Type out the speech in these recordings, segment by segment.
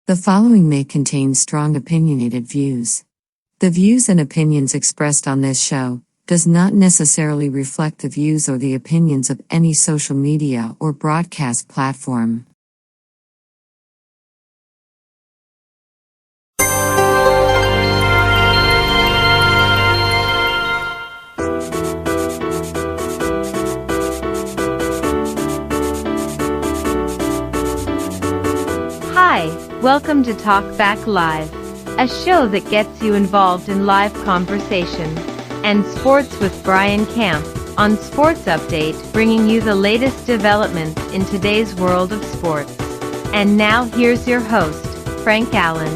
The following may contain strong opinionated views. The views and opinions expressed on this show does not necessarily reflect the views or the opinions of any social media or broadcast platform. Hi, welcome to Talk Back Live, a show that gets you involved in live conversation and sports with Brian Camp on Sports Update, bringing you the latest developments in today's world of sports. And now here's your host, Frank Allan.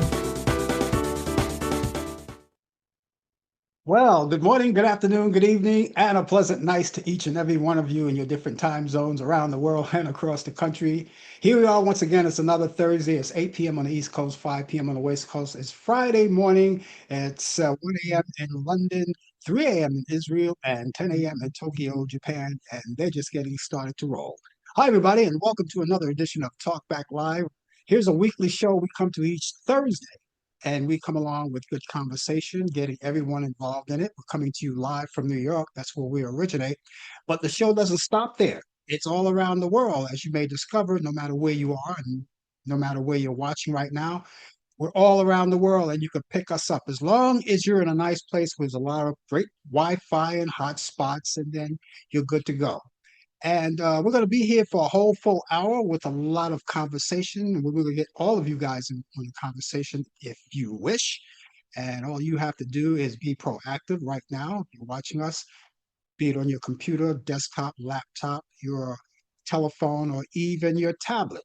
Well, good morning, good afternoon, good evening, and a pleasant night to each and every one of you in your different time zones around the world and across the country. Here we are once again. It's another Thursday. It's 8 p.m. on the East Coast, 5 p.m. on the West Coast. It's Friday morning. It's 1 a.m. in London, 3 a.m. in Israel, and 10 a.m. in Tokyo, Japan, and they're just getting started to roll. Hi, everybody, and welcome to another edition of Talk Back Live. Here's a weekly show we come to each Thursday. And we come along with good conversation, getting everyone involved in it. We're coming to you live from New York. That's where we originate. But the show doesn't stop there. It's all around the world, as you may discover, no matter where you are and no matter where you're watching right now. We're all around the world, and you can pick us up as long as you're in a nice place with a lot of great Wi-Fi and hot spots, and then you're good to go. And we're going to be here for a whole full hour with a lot of conversation. And we're going to get all of you guys on the conversation if you wish. And all you have to do is be proactive right now. If you're watching us, be it on your computer, desktop, laptop, your telephone, or even your tablet.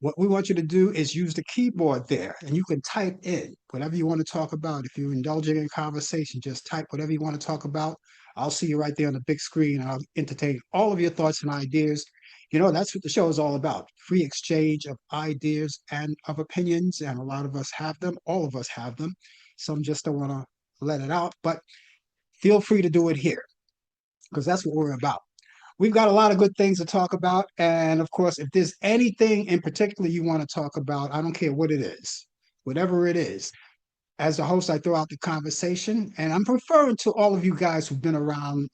What we want you to do is use the keyboard there, and you can type in whatever you want to talk about. If you're indulging in conversation, just type whatever you want to talk about. I'll see you right there on the big screen, and I'll entertain all of your thoughts and ideas. You know, that's what the show is all about. Free exchange of ideas and of opinions, and a lot of us have them. All of us have them. Some just don't want to let it out, but feel free to do it here because that's what we're about. We've got a lot of good things to talk about. And of course, if there's anything in particular you want to talk about, I don't care what it is, whatever it is. As the host, I throw out the conversation, and I'm referring to all of you guys who've been around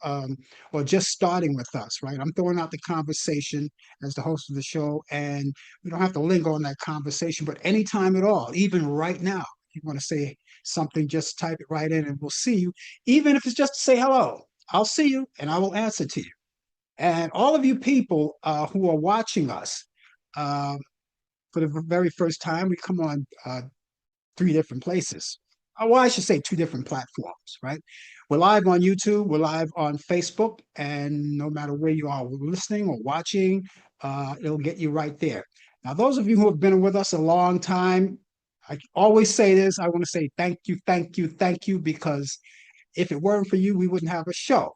or just starting with us, right? I'm throwing out the conversation as the host of the show, and we don't have to linger on that conversation, but anytime at all, even right now, if you want to say something, just type it right in and we'll see you. Even if it's just to say hello, I'll see you and I will answer to you. And all of you people who are watching us uh, for the very first time, we come on three different places. Well, I should say two different platforms, right? We're live on YouTube, we're live on Facebook, and no matter where you are listening or watching, it'll get you right there. Now, those of you who have been with us a long time, I always say this, I want to say thank you, thank you, thank you, because if it weren't for you, we wouldn't have a show.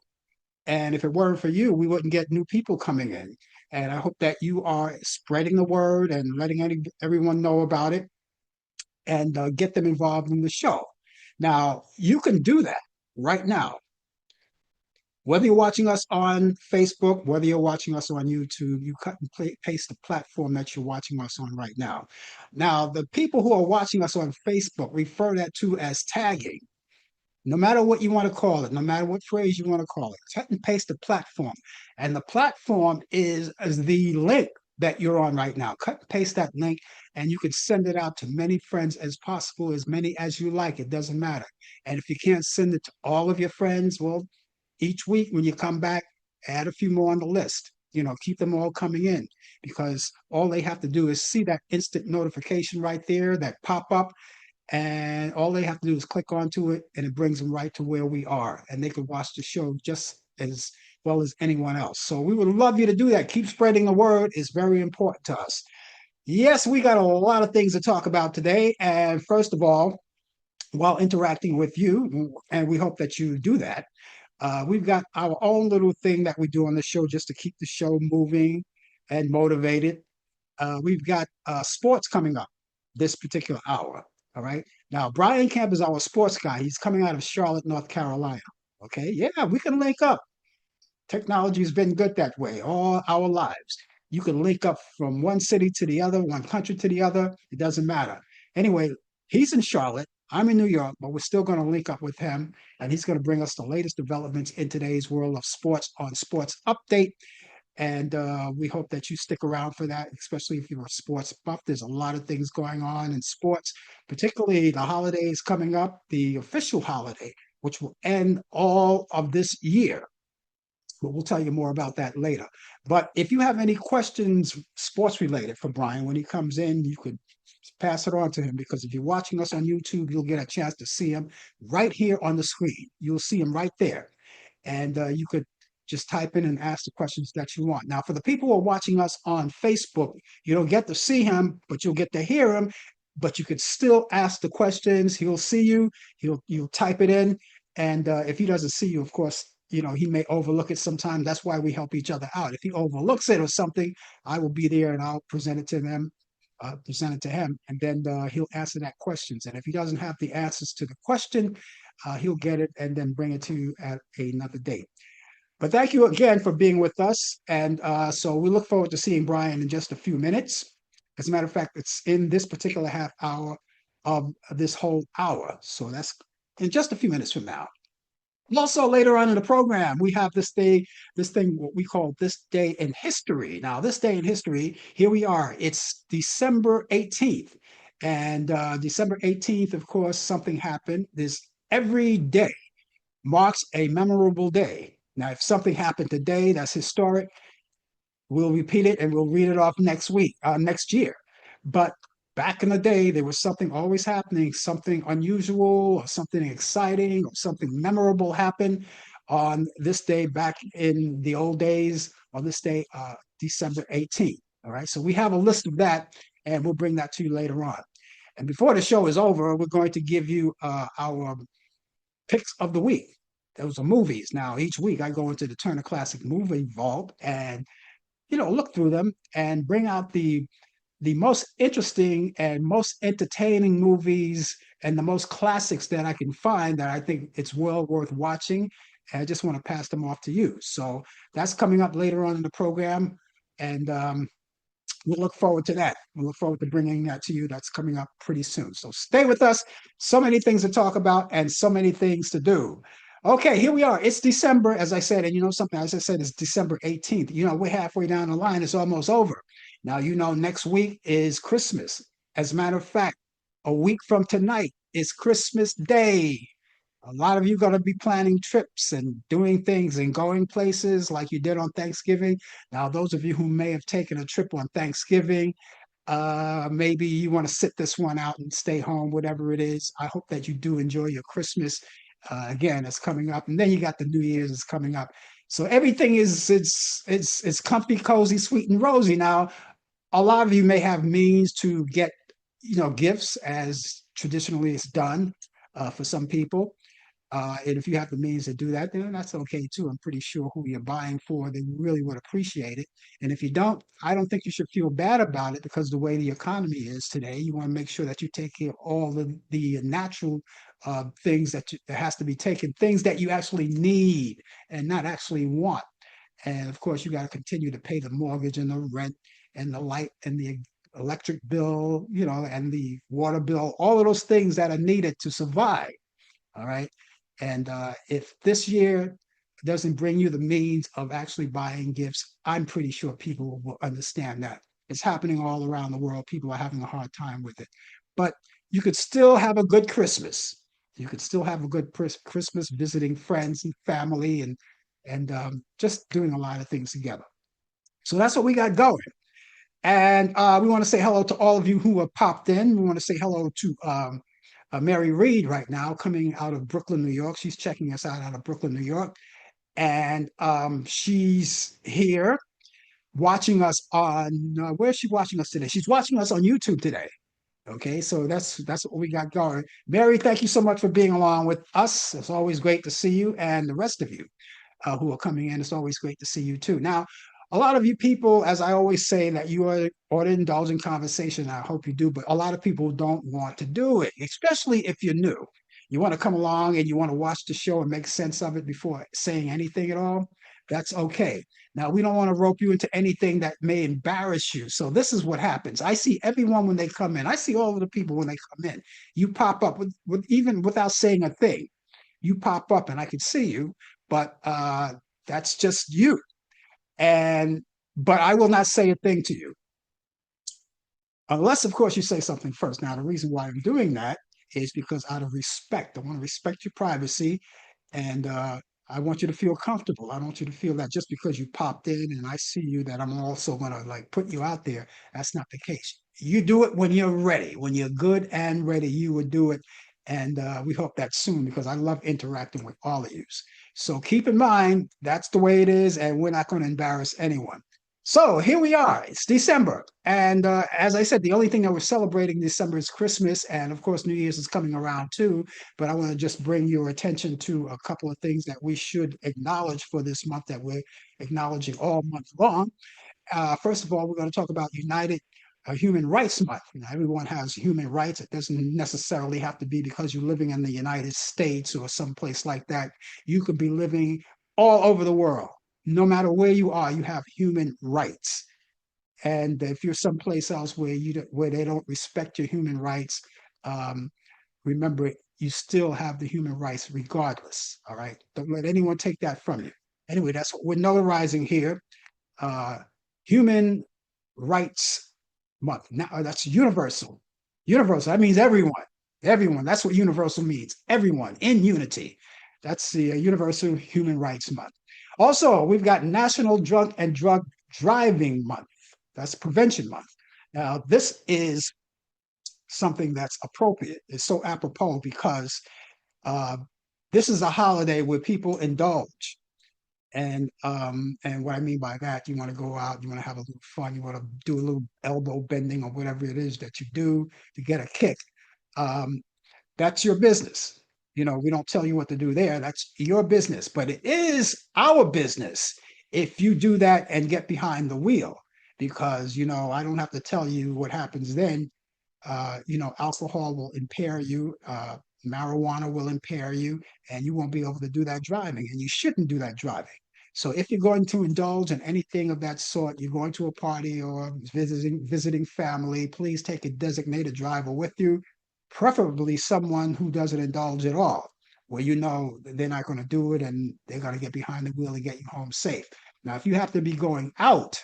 And if it weren't for you, we wouldn't get new people coming in. And I hope that you are spreading the word and letting everyone know about it and get them involved in the show. Now, you can do that right now. Whether you're watching us on Facebook, whether you're watching us on YouTube, you cut and paste the platform that you're watching us on right now. Now, the people who are watching us on Facebook refer that to as tagging. No matter what you want to call it, no matter what phrase you want to call it, cut and paste the platform. And the platform is the link that you're on right now. Cut and paste that link, and you can send it out to many friends as possible, as many as you like. It doesn't matter. And if you can't send it to all of your friends, well, each week when you come back, add a few more on the list. You know, keep them all coming in because all they have to do is see that instant notification right there, that pop up, and all they have to do is click onto it and it brings them right to where we are, and they can watch the show just as well as anyone else. So we would love you to do that. Keep spreading the word. It's very important to us. Yes, we got a lot of things to talk about today. And first of all, while interacting with you, and we hope that you do that, we've got our own little thing that we do on the show just to keep the show moving and motivated. We've got sports coming up this particular hour. All right. Now, Brian Camp is our sports guy. He's coming out of Charlotte, North Carolina. Okay. Yeah, we can link up. Technology has been good that way all our lives. You can link up from one city to the other, one country to the other. It doesn't matter. Anyway, he's in Charlotte. I'm in New York, but we're still going to link up with him, and he's going to bring us the latest developments in today's world of sports on Sports Update. And we hope that you stick around for that, especially if you're a sports buff. There's a lot of things going on in sports, particularly the holidays coming up, the official holiday, which will end all of this year. But we'll tell you more about that later. But if you have any questions, sports related, for Brian when he comes in, you could pass it on to him, because if you're watching us on YouTube, you'll get a chance to see him right here on the screen. You'll see him right there, and you could just type in and ask the questions that you want. Now, for the people who are watching us on Facebook, you don't get to see him, but you'll get to hear him. But you could still ask the questions. He'll see you. You'll type it in, and if he doesn't see you, of course, he may overlook it sometimes. That's why we help each other out. If he overlooks it or something, I will be there and I'll present it to them. Present it to him, and then he'll answer that questions. And if he doesn't have the answers to the question, he'll get it and then bring it to you at another date. But thank you again for being with us. And so we look forward to seeing Brian in just a few minutes. As a matter of fact, it's in this particular half hour of this whole hour. So that's in just a few minutes from now. Also, later on in the program, we have this thing, what we call This Day in History. Now, this day in history, here we are. It's December 18th. And December 18th, of course, something happened. Every day marks a memorable day. Now, if something happened today that's historic, we'll repeat it and we'll read it off next year. But back in the day, there was something always happening, something unusual or something exciting or something memorable happened on this day back in the old days, on this day, December 18th. All right, so we have a list of that, and we'll bring that to you later on. And before the show is over, we're going to give you our picks of the week. Those are movies. Now, each week I go into the Turner Classic Movie Vault and look through them and bring out the most interesting and most entertaining movies and the most classics that I can find that I think it's well worth watching. And I just want to pass them off to you. So that's coming up later on in the program. And we'll look forward to that. We'll look forward to bringing that to you. That's coming up pretty soon. So stay with us. So many things to talk about and so many things to do. Okay, here we are. It's December, as I said, and something, as I said, it's December 18th. We're halfway down the line. It's almost over. Now, next week is Christmas. As a matter of fact, a week from tonight is Christmas Day. A lot of you are going to be planning trips and doing things and going places like you did on Thanksgiving. Now, those of you who may have taken a trip on Thanksgiving, maybe you want to sit this one out and stay home, whatever it is. I hope that you do enjoy your Christmas. Again, it's coming up, and then you got the New Year's is coming up. So everything is it's comfy, cozy, sweet, and rosy. Now, a lot of you may have means to get gifts, as traditionally it's done for some people. And if you have the means to do that, then that's okay too. I'm pretty sure who you're buying for, they really would appreciate it. And if you don't, I don't think you should feel bad about it, because the way the economy is today, you want to make sure that you take care of all the natural things that has to be taken, things that you actually need and not actually want. And of course, you got to continue to pay the mortgage and the rent and the light and the electric bill, and the water bill, all of those things that are needed to survive. All right. And if this year doesn't bring you the means of actually buying gifts, I'm pretty sure people will understand that. It's happening all around the world. People are having a hard time with it. But you could still have a good Christmas. You could still have a good Christmas, visiting friends and family and just doing a lot of things together. So that's what we got going. And we want to say hello to all of you who have popped in. We want to say hello to Mary Reed right now, coming out of Brooklyn, New York. She's checking us out of Brooklyn, New York. And she's here watching us on, where's she watching us today? She's watching us on YouTube today. Okay, so that's what we got going. Mary, thank you so much for being along with us. It's always great to see you, and the rest of you who are coming in. It's always great to see you too. Now, a lot of you people, as I always say, that you ought to indulge in conversation. I hope you do, but a lot of people don't want to do it, especially if you're new. You want to come along and you want to watch the show and make sense of it before saying anything at all. That's okay. Now, we don't want to rope you into anything that may embarrass you. So this is what happens. I see everyone when they come in. I see all of the people when they come in. You pop up with even without saying a thing. You pop up and I can see you, but that's just you. And but I will not say a thing to you. Unless, of course, you say something first. Now, the reason why I'm doing that is because out of respect, I want to respect your privacy, and I want you to feel comfortable. I don't want you to feel that just because you popped in and I see you, that I'm also going to like put you out there. That's not the case. You do it when you're ready, when you're good and ready. You would do it, and we hope that soon because I love interacting with all of you. So keep in mind that's the way it is, and we're not going to embarrass anyone. So here we are. It's December. And as I said, the only thing that we're celebrating December is Christmas. And of course, New Year's is coming around too. But I want to just bring your attention to a couple of things that we should acknowledge for this month that we're acknowledging all month long. First of all, we're going to talk about United Human Rights Month. You know, everyone has human rights. It doesn't necessarily have to be because you're living in the United States or someplace like that. You could be living all over the world. No matter where you are, you have human rights. And if you're someplace else where they don't respect your human rights, remember you still have the human rights regardless. All right, don't let anyone take that from you. Anyway, that's what we're notarizing here. Human Rights Month. Now that's universal. Universal. That means everyone. Everyone. That's what universal means. Everyone in unity. That's the Universal Human Rights Month. Also, we've got National Drunk and Drug Driving Month. That's Prevention Month. Now, this is something that's appropriate. It's so apropos because this is a holiday where people indulge. And what I mean by that, you want to go out, you want to have a little fun, you want to do a little elbow bending or whatever it is that you do to get a kick. That's your business. You know, we don't tell you what to do there. That's your business. But it is our business if you do that and get behind the wheel, because, you know, I don't have to tell you what happens then. You know, alcohol will impair you, marijuana will impair you, and you won't be able to do that driving, and you shouldn't do that driving. So if you're going to indulge in anything of that sort, you're going to a party or visiting family, please take a designated driver with you, preferably someone who doesn't indulge at all, where you know they're not going to do it and they're going to get behind the wheel and get you home safe. Now, if you have to be going out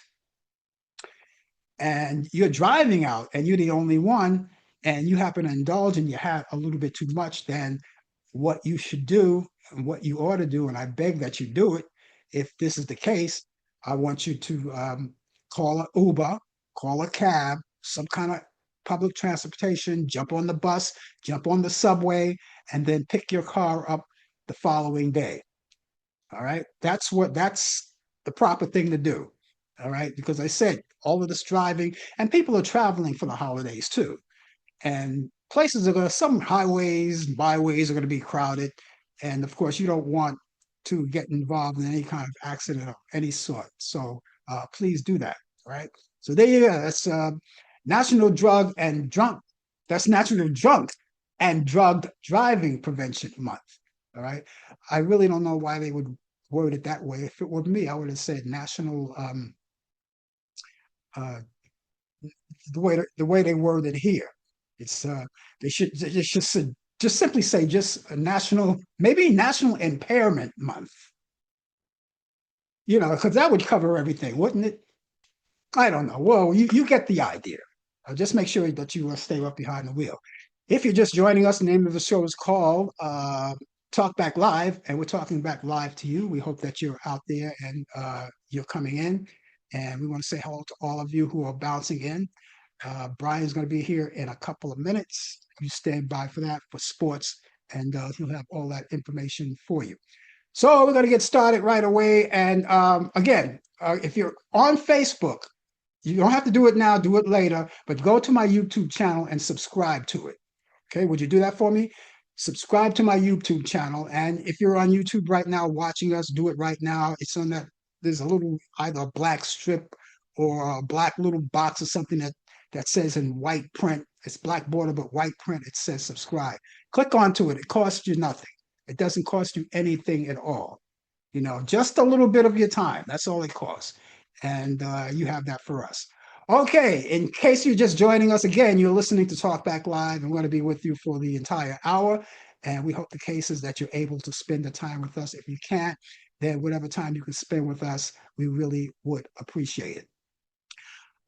and you're driving out and you're the only one and you happen to indulge and you have a little bit too much, then what you should do and what you ought to do, and I beg that you do it, if this is the case, I want you to call an Uber, call a cab, some kind of public transportation, jump on the bus, jump on the subway, and then pick your car up the following day. All right. That's the proper thing to do. All right. Because I said all of this driving, and people are traveling for the holidays too. And places are going to, some highways, byways are going to be crowded. And of course, you don't want to get involved in any kind of accident of any sort. So please do that. Right. So there you go. That's National Drug and Drunk. That's National Drunk and Drug Driving Prevention Month. All right. I really don't know why they would word it that way. If it were me, I would have said National. The way they word it here, it's they should just simply say just a national, maybe National Impairment Month. You know, because that would cover everything, wouldn't it? I don't know. Well, you get the idea. Just make sure that you stay up behind the wheel. If you're just joining us, the name of the show is called Talk Back Live, and we're talking back live to you. We hope that you're out there and you're coming in. And we want to say hello to all of you who are bouncing in. Brian's going to be here in a couple of minutes. You stand by for that, for sports, and he'll have all that information for you. So we're going to get started right away. And again, if you're on Facebook, you don't have to do it now, do it later, but go to my YouTube channel and subscribe to it. Okay, would you do that for me? Subscribe to my YouTube channel. And if you're on YouTube right now watching us, do it right now. It's on that, there's a little, either a black strip or a black little box or something that says in white print. It's black border, but white print. It says subscribe. Click onto it. It costs you nothing. It doesn't cost you anything at all. just a little bit of your time. That's all it costs. And you have that for us. Okay, in case you're just joining us again, you're listening to Talk Back Live. I'm going to be with you for the entire hour. And we hope the case is that you're able to spend the time with us. If you can't, then whatever time you can spend with us, we really would appreciate it.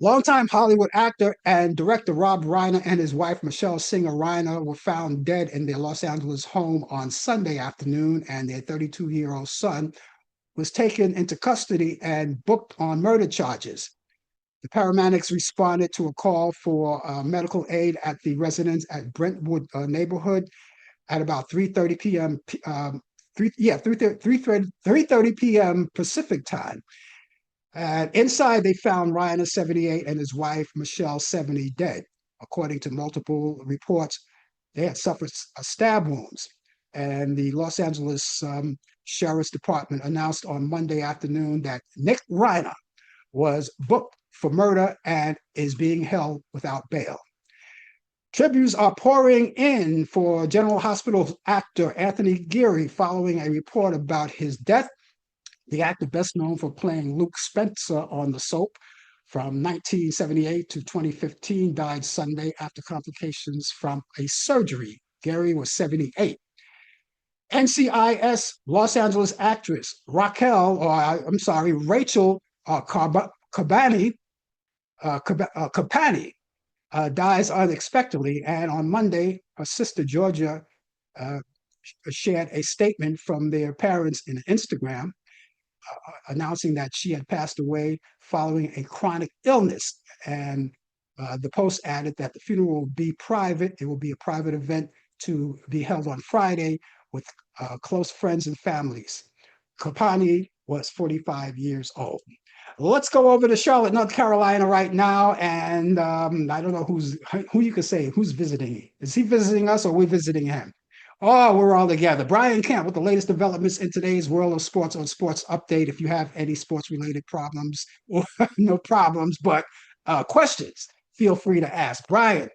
Longtime Hollywood actor and director Rob Reiner and his wife Michelle Singer Reiner were found dead in their Los Angeles home on Sunday afternoon, and their 32-year-old son was taken into custody and booked on murder charges. The paramedics responded to a call for medical aid at the residence at Brentwood neighborhood at about 3:30 p.m. 3:30 p.m. Pacific time. And inside, they found Ryan, 78, and his wife, Michelle, 70, dead. According to multiple reports, they had suffered stab wounds. And the Los Angeles Sheriff's Department announced on Monday afternoon that Nick Reiner was booked for murder and is being held without bail. Tributes are pouring in for General Hospital actor Anthony Geary following a report about his death. The actor, best known for playing Luke Spencer on the soap from 1978 to 2015, died Sunday after complications from a surgery. Gary was 78. NCIS Los Angeles actress Rachel Cabani, dies unexpectedly. And on Monday, her sister Georgia shared a statement from their parents in Instagram announcing that she had passed away following a chronic illness. And the post added that the funeral will be private. It will be a private event to be held on Friday with close friends and families. Kapani was 45 years old. Let's go over to Charlotte, North Carolina right now. And I don't know who you could say, who's visiting. Is he visiting us or are we visiting him? Oh, we're all together. Brian Camp with the latest developments in today's world of sports on Sports Update. If you have any sports related problems, or no problems, but questions, feel free to ask. Brian,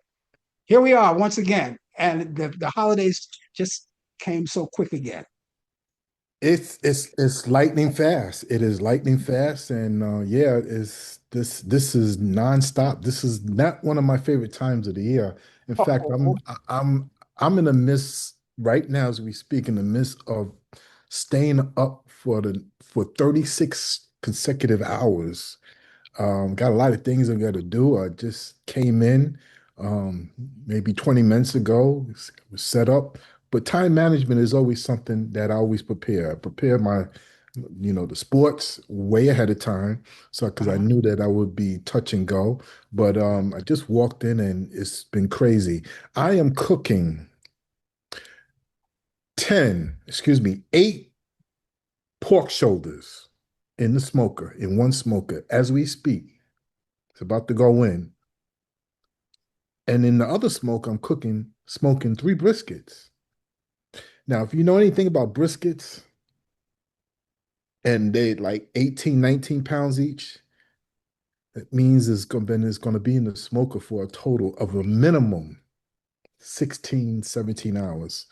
here we are once again. And the holidays just came so quick again. It's lightning fast. It is lightning fast, and yeah, it's this is nonstop. This is not one of my favorite times of the year. In fact, Oh, I'm in the midst right now as we speak in the midst of staying up for 36 consecutive hours. Got a lot of things I got to do. I just came in maybe 20 minutes ago, was set up. But time management is always something that I always prepare. I prepare the sports way ahead of time. So, because I uh-huh. knew that I would be touch and go. But I just walked in and it's been crazy. I am cooking 8 pork shoulders in the smoker, in one smoker, as we speak. It's about to go in. And in the other smoke, smoking 3 briskets. Now, if you know anything about briskets, and they like 18, 19 pounds each, it means it's going to be in the smoker for a total of a minimum 16, 17 hours.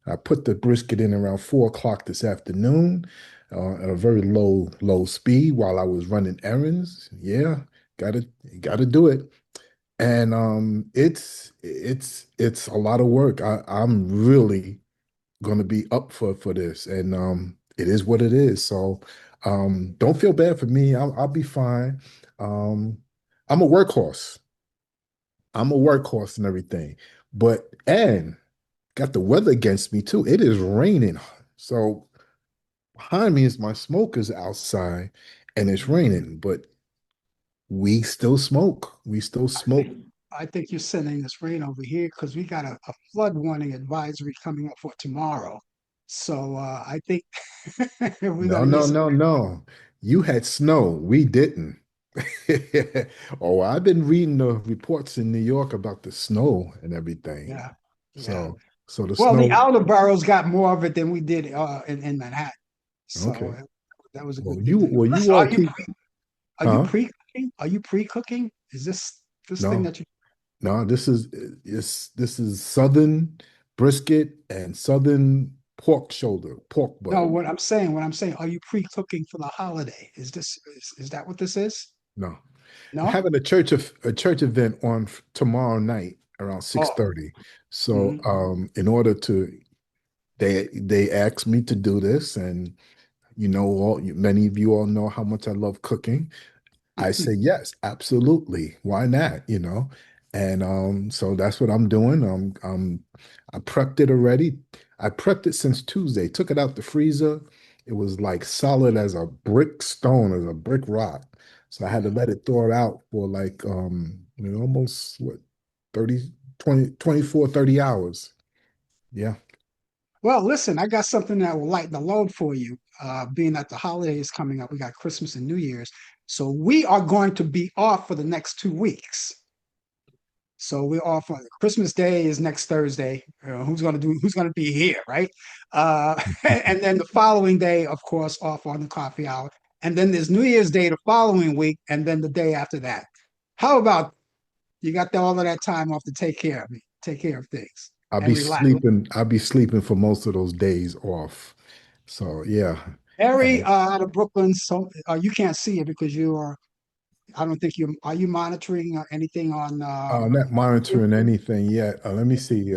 I put the brisket in around 4 o'clock this afternoon at a very low speed while I was running errands. Yeah, gotta do it. And it's a lot of work. I'm really gonna be up for this, and it is what it is. So don't feel bad for me. I'll be fine. Um, I'm a workhorse. I'm a workhorse and everything, and got the weather against me too. It is raining, so behind me is my smokers outside, and it's raining, but we still smoke. We still I smoke. think I think you're sending this rain over here because we got a flood warning advisory coming up for tomorrow. So I think we're No, gonna get no, some. no, no. You had snow. We didn't. Oh, I've been reading the reports in New York about the snow and everything. Yeah, yeah. So, so the Well, the snow. outer boroughs got more of it than we did in Manhattan. So Okay. that was a Well, good thing to know. you Listen, all keep, are you huh? pre-cooking? Are you pre-cooking? Is this thing No, that you? no. This is Southern brisket and Southern pork shoulder, pork No, butt. what I'm saying, are you pre-cooking for the holiday? Is that what this is? No, we're No? having a church event on tomorrow night around six Oh, thirty. So, mhm. in order to, they asked me to do this, and many of you all know how much I love cooking. I say yes, absolutely. Why not? And so that's what I'm doing. I prepped it already. I prepped it since Tuesday. Took it out the freezer. It was like solid as a brick stone, as a brick rock. So I had to let it thaw it out for like almost what 30, 20, 24, 30 hours. Yeah. Well, listen, I got something that will lighten the load for you. Being that the holiday is coming up, we got Christmas and New Year's. So we are going to be off for the next 2 weeks. So we're off on Christmas Day is next Thursday. Who's gonna be here, right? And then the following day, of course, off on the coffee hour. And then there's New Year's Day the following week, and then the day after that. How about you got all of that time off to take care of me, take care of things I'll and be relax. sleeping. I'll be sleeping for most of those days off. So yeah. Harry out of Brooklyn, so you can't see it because you are. I don't think you are. You monitoring anything on Not monitoring YouTube? anything yet. Let me see.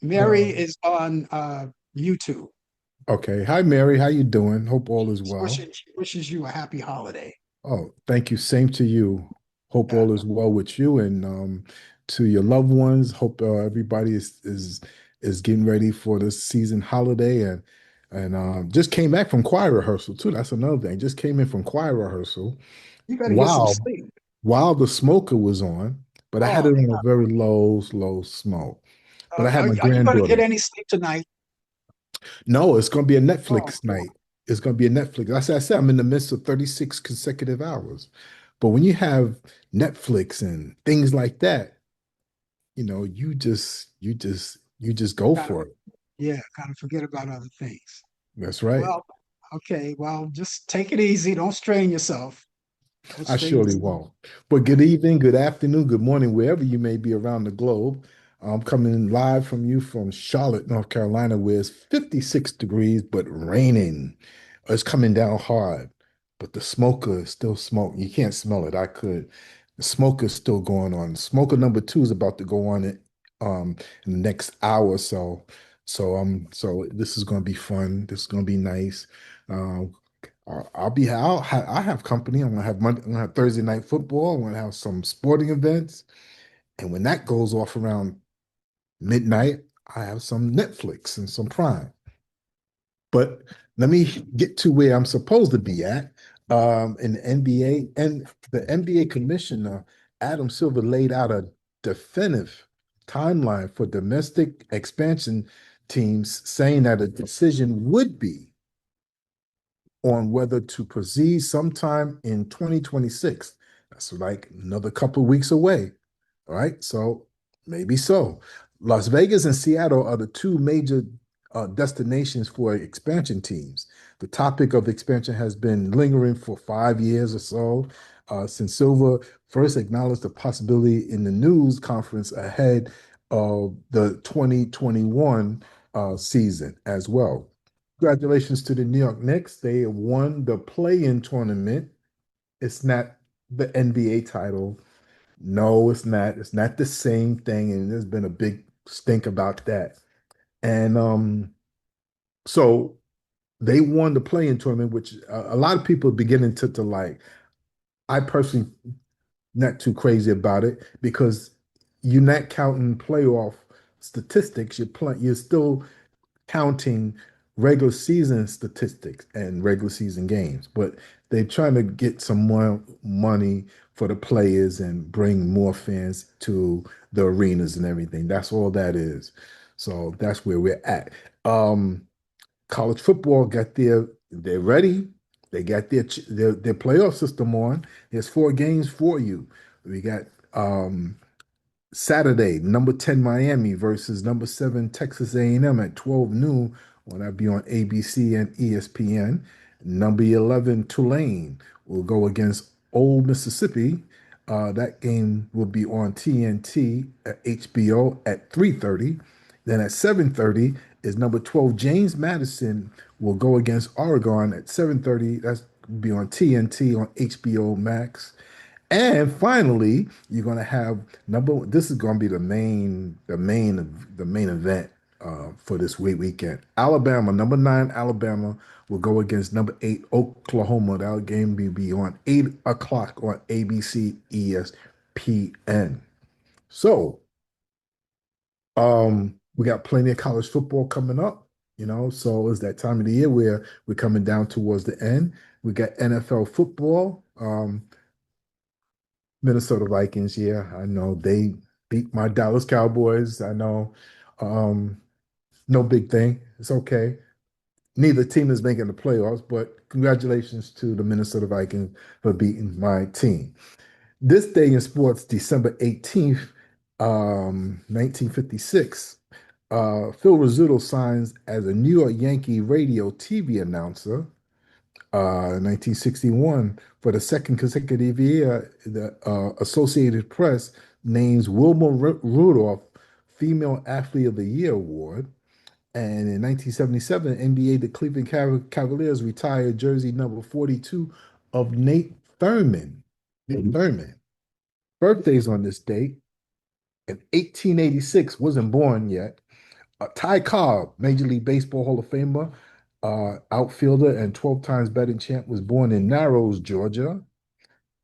Mary Um, is on YouTube. okay. Hi, Mary. How you doing? Hope all is She well. wishes you a happy holiday. Oh, thank you. Same to you. Hope Yeah. all is well with you and to your loved ones. Hope everybody is getting ready for the season holiday and just came back from choir rehearsal too. That's another thing. Just came in from choir rehearsal. You better get some Wow. sleep. While the smoker was on, but I had Oh, it on a very low smoke. But I had my are you going to granddaughter. get any sleep tonight? No, it's going to be a Oh, Netflix boy. night. It's going to be a Netflix. I said, I'm in the midst of 36 consecutive hours. But when you have Netflix and things like that, you just go Kind of, for it. yeah, kind of forget about other things. That's right. Well, okay. Well, just take it easy. Don't strain yourself. Don't I strain surely yourself. won't. But good evening, good afternoon, good morning, wherever you may be around the globe. I'm coming live from you from Charlotte, North Carolina, where it's 56 degrees, but raining. It's coming down hard, but the smoker is still smoking. You can't smell it. I could. The smoker is still going on. Smoker number two is about to go on it in the next hour or so. So this is going to be fun. This is going to be nice. Um, I have company. I'm gonna have Thursday night football. I'm gonna have some sporting events, and when that goes off around midnight, I have some Netflix and some Prime. But let me get to where I'm supposed to be at. In the NBA, and the NBA commissioner Adam Silver laid out a definitive timeline for domestic expansion teams, saying that a decision would be on whether to proceed sometime in 2026. That's like another couple of weeks away. All right. So maybe so. Las Vegas and Seattle are the two major destinations for expansion teams. The topic of expansion has been lingering for 5 years or so since Silver first acknowledged the possibility in the news conference ahead of the 2021 season as well. Congratulations to the New York Knicks. They have won the play-in tournament. It's not the NBA title. No, it's not. It's not the same thing, and there's been a big stink about that. And so they won the play-in tournament, which a lot of people are beginning to like. I personally not too crazy about it because you're not counting playoff statistics. You're still counting regular season statistics and regular season games, but they're trying to get some more money for the players and bring more fans to the arenas and everything. That's all that is. So that's where we're at. College football got they're ready. They got their playoff system on. There's 4 games for you. We got Saturday, number 10 Miami versus number 7 Texas A&M at 12 noon. Will that be on ABC and ESPN? Number 11 Tulane will go against Old Mississippi. That game will be on TNT at HBO at 3:30. Then at 7:30, is number 12. James Madison will go against Oregon at 7:30. That's be on TNT on HBO Max. And finally, you're gonna have number. This is gonna be the main event for this weekend. Alabama, number 9, Alabama will go against number 8, Oklahoma. That game will be on 8 o'clock on ABC ESPN. So, we got plenty of college football coming up. So it's that time of the year where we're coming down towards the end. We got NFL football. Minnesota Vikings, yeah, I know they beat my Dallas Cowboys. I know, um, no big thing. It's okay. Neither team is making the playoffs, but congratulations to the Minnesota Vikings for beating my team. This day in sports, December 18th, 1956, Phil Rizzuto signs as a New York Yankee radio TV announcer. 1961, for the second consecutive year, the Associated Press names Wilma Rudolph Female Athlete of the Year award. And in 1977, NBA, the Cleveland Cavaliers retired jersey number 42 of Nate Thurman. Nate Thurman. Birthdays on this date. In 1886, wasn't born yet. Ty Cobb, Major League Baseball Hall of Famer, outfielder and 12 times batting champ, was born in Narrows, Georgia.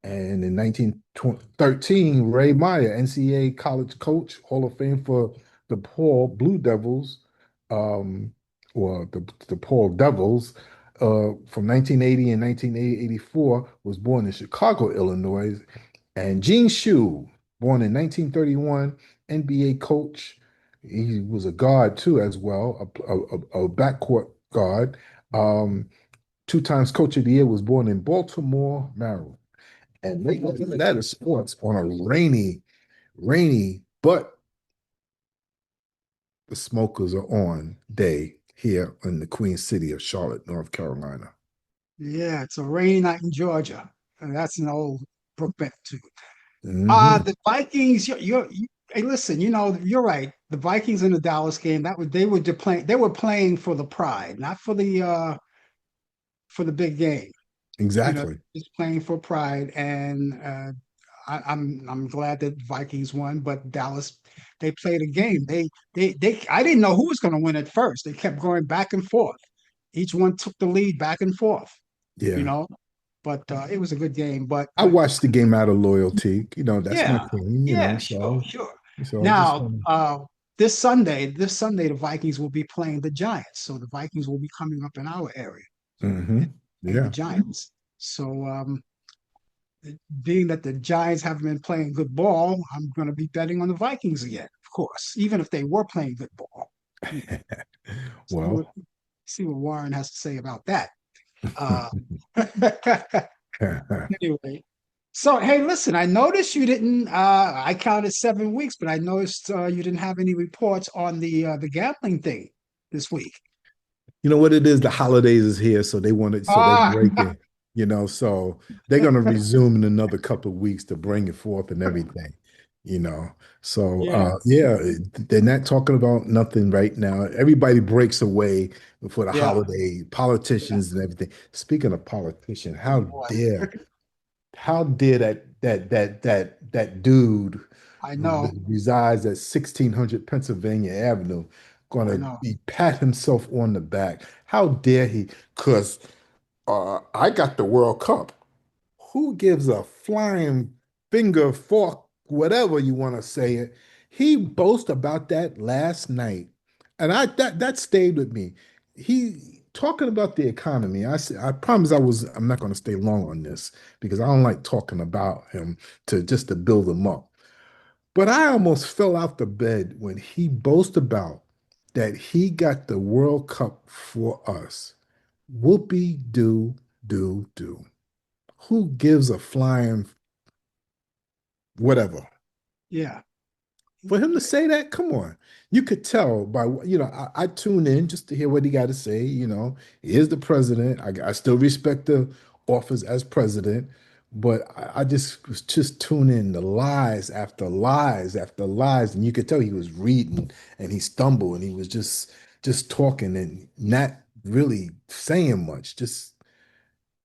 And in 1913, Ray Meyer, NCAA college coach, Hall of Fame for the Paul Blue Devils, um, or the Paul Devils, from 1980 and 1984, was born in Chicago, Illinois. And Gene Shue, born in 1931, NBA coach. He was a guard too, as well, a backcourt guard. Um, 2 times coach of the year, was born in Baltimore, Maryland. And that is sports on a rainy, but the smokers are on day here in the Queen City of Charlotte, North Carolina. Yeah, it's a rainy night in Georgia. And that's an old Brookbent too. Hmm. The Vikings. Hey, listen. You're right. The Vikings in the Dallas game. They were playing. They were playing for the pride, not for the big game. Exactly. Just playing for pride. And I'm glad that Vikings won, but Dallas, they played a game. They. I didn't know who was going to win at first. They kept going back and forth. Each one took the lead back and forth. You Yeah. know, but it was a good game. But I watched the game out of loyalty. That's my yeah, team, yeah, sure, so sure. just Now, this Sunday, the Vikings will be playing the Giants. So the Vikings will be coming up in our area and playing the yeah. Giants. So, being that the Giants haven't been playing good ball, I'm going to be betting on the Vikings again, of course, even if they were playing good ball. See what Well, see what Warren has to say about that. Uh, anyway, so hey, listen, I noticed you didn't. I counted 7 weeks, but I noticed you didn't have any reports on the gambling thing this week. you know what it is? The holidays is here, so they want it, so they Ah, break it, so they're gonna resume in another couple of weeks to bring it forth and everything, you know. So yeah, yeah, they're not talking about nothing right now. Everybody breaks away for the yeah, holiday, yeah. politicians and everything. Speaking of politicians, Oh boy, how dare that dude I know, that resides at 1600 Pennsylvania Avenue I gonna know, be pat himself on the back? How dare he? Because I got the World Cup. Who gives a flying finger, fork, whatever you want to say it? He boasted about that last night, and that stayed with me. He talking about the economy. I promise I'm not going to stay long on this because I don't like talking about him to build him up. But I almost fell out the bed when he boasted about that he got the World Cup for us. Whoopie do. Who gives a flying whatever? yeah, For him to say that, come on. You could tell by, I tune in just to hear what he got to say. He is the president. I still respect the office as president, but I just was just tuning in the lies after lies after lies. And you could tell he was reading and he stumbled and he was just just talking and not really saying much, just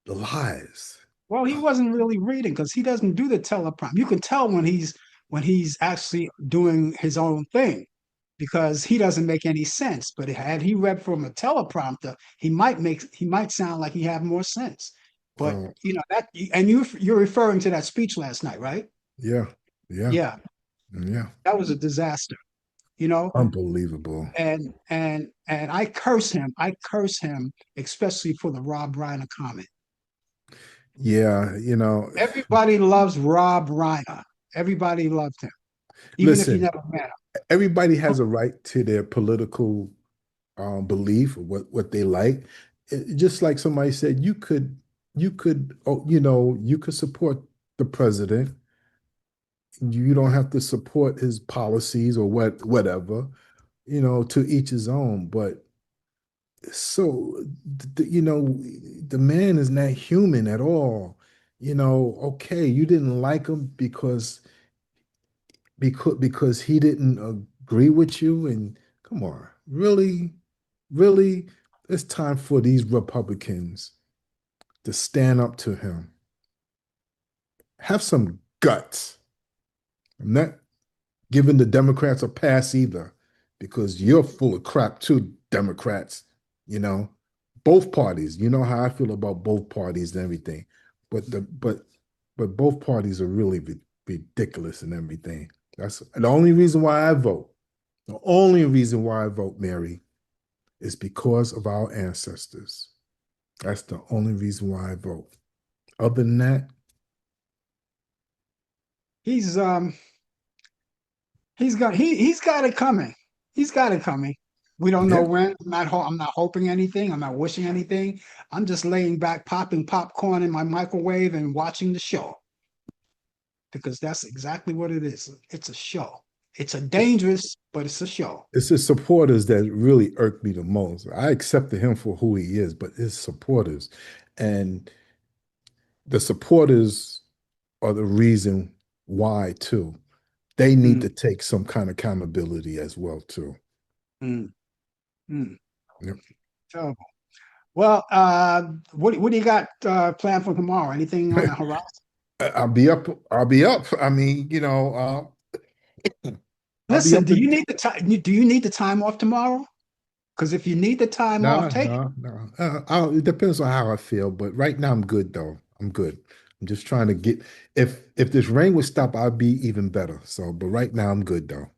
the lies. Well, he wasn't really reading because he doesn't do the teleprompter. You can tell when he's actually doing his own thing because he doesn't make any sense. But had he read from a teleprompter, he might sound like he had more sense. But Uh, you know that, and you're referring to that speech last night, right? yeah, yeah, Yeah, yeah. that was a disaster. You know, Unbelievable. and I curse him. I curse him, especially for the Rob Reiner comment. Yeah, Everybody loves Rob Reiner. Everybody loved him, even if you listen, never met everybody has him. a right to their political belief, what they like. Just like somebody said, you could support the president. You don't have to support his policies or whatever. To each his own. But so, the man is not human at all. Okay, you didn't like him because he didn't agree with you, and come on, really, really, it's time for these Republicans to stand up to him. Have some guts. I'm not giving the Democrats a pass either, because you're full of crap too, Democrats. You know, both parties. You know how I feel about both parties and everything, but both parties are really ridiculous and everything. That's the only reason why I vote. The only reason why I vote, Mary, is because of our ancestors. That's the only reason why I vote. Other than that, He's he's got it coming. He's got it coming. We don't know yeah, when. I'm not hoping anything. I'm not wishing anything. I'm just laying back, popping popcorn in my microwave and watching the show because that's exactly what it is. It's a show. It's a dangerous, but it's a show. it's his supporters that really irked me the most. I accepted him for who he is, but his supporters, and the supporters are the reason why too. They need Mm, to take some kind of accountability as well too. mm, mm. Yep. Terrible. Well, what do you got planned for tomorrow? Anything on the horizon? I'll be up. I'll be up. I mean, I'll be Listen, up. And, Do you need the time off tomorrow? Because if you need the time off, no, take it. no, no. It depends on how I feel, but right now I'm good though. I'm good. I'm just trying to get. If this rain would stop, I'd be even better. So, but right now I'm good though.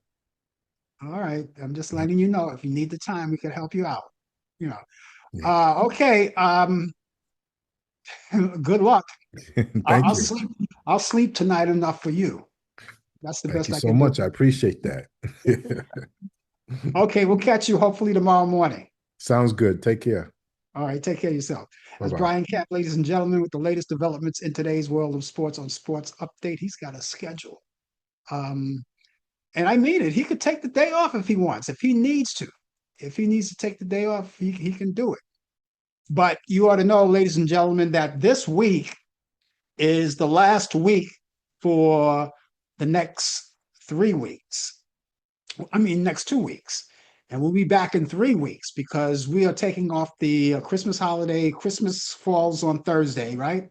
All right. I'm just letting you know if you need the time, we can help you out. You know. Yeah. Okay. Good luck. Thank I'll you. sleep. I'll sleep tonight enough for you. That's the Thank best you I so can do. much. I appreciate that. Okay, we'll catch you hopefully tomorrow morning. Sounds good. Take care. All right, take care of yourself. Bye As bye. Brian Camp, ladies and gentlemen, with the latest developments in today's world of sports on Sports Update, he's got a schedule. Um, and I mean it. He could take the day off if he wants, if he needs to. If he needs to take the day off, he can do it. But you ought to know, ladies and gentlemen, that this week is the last week for the next 3 weeks. I mean, next 2 weeks. And we'll be back in 3 weeks because we are taking off the Christmas holiday. Christmas falls on Thursday, right?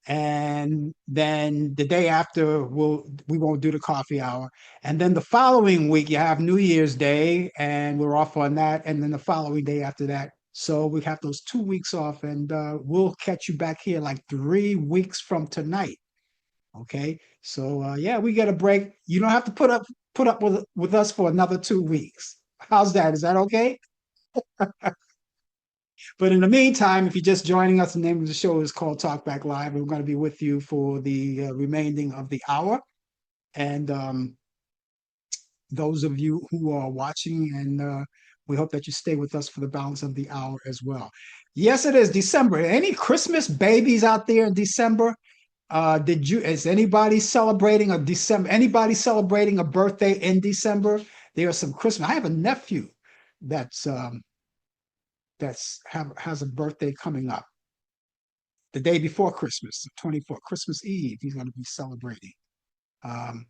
And then the day after we won't do the coffee hour. And then the following week you have New Year's Day and we're off on that. And then the following day after that. So we have those 2 weeks off and we'll catch you back here like 3 weeks from tonight. Okay. So yeah, we get a break. You don't have to put up with us for another 2 weeks. How's that? Is that okay? But in the meantime, if you're just joining us, the name of the show is called Talk Back Live. We're going to be with you for the remaining of the hour. And those of you who are watching, and we hope that you stay with us for the balance of the hour as well. Yes, it is December. Any Christmas babies out there in December? Is anybody celebrating a December? Anybody celebrating a birthday in December? There are some Christmas. I have a nephew that's has a birthday coming up the day before Christmas, the 24th, Christmas Eve. He's going to be celebrating. Um,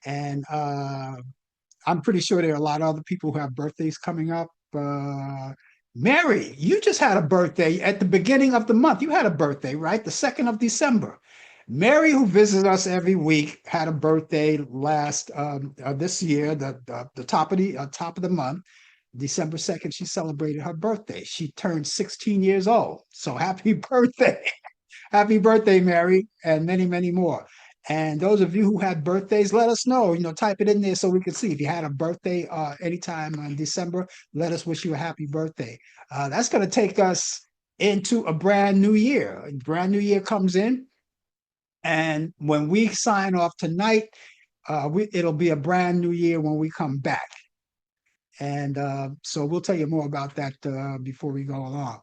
and I'm pretty sure there are a lot of other people who have birthdays coming up. Mary, you just had a birthday at the beginning of the month. You had a birthday, right? The 2nd of December. Mary, who visits us every week, had a birthday last this year, the top of the month, December 2nd. She celebrated her birthday. She turned 16 years old. So happy birthday. Happy birthday, Mary, and many, many more. And those of you who had birthdays, let us know. Type it in there so we can see. If you had a birthday anytime in December, let us wish you a happy birthday. That's going to take us into a brand new year. A brand new year comes in. And when we sign off tonight, it'll be a brand new year when we come back. And so we'll tell you more about that before we go along.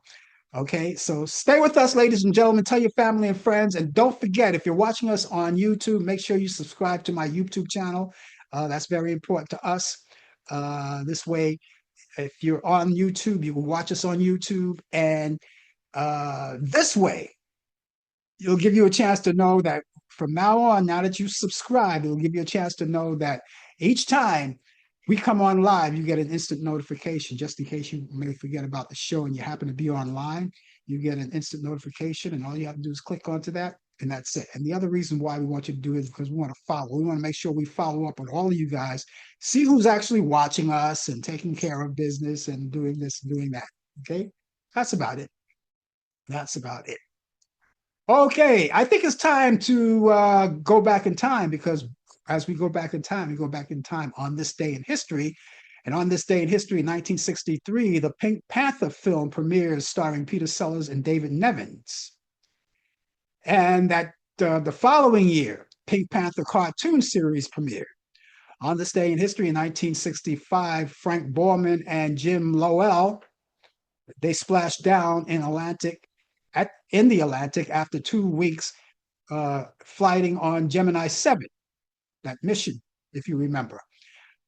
Okay, so stay with us, ladies and gentlemen. Tell your family and friends. And don't forget, if you're watching us on YouTube, make sure you subscribe to my YouTube channel. That's very important to us. This way, if you're on YouTube, you can watch us on YouTube. And this way, it'll give you a chance to know that from now on, now that you subscribe, it'll give you a chance to know that each time we come on live, you get an instant notification. Just in case you may forget about the show and you happen to be online, you get an instant notification, and all you have to do is click onto that, and that's it. And the other reason why we want you to do it is because we want to follow. We want to make sure we follow up with all of you guys, see who's actually watching us and taking care of business and doing this and doing that. Okay, that's about it. That's about it. Okay, I think it's time to go back in time, because as we go back in time, we go back in time on this day in history. And on this day in history, in 1963, the Pink Panther film premieres, starring Peter Sellers and David Nevins. And that the following year, Pink Panther cartoon series premiered. On this day in history, in 1965, Frank Borman and Jim Lowell, they splashed down in the Atlantic after 2 weeks flighting on Gemini 7, that mission, if you remember.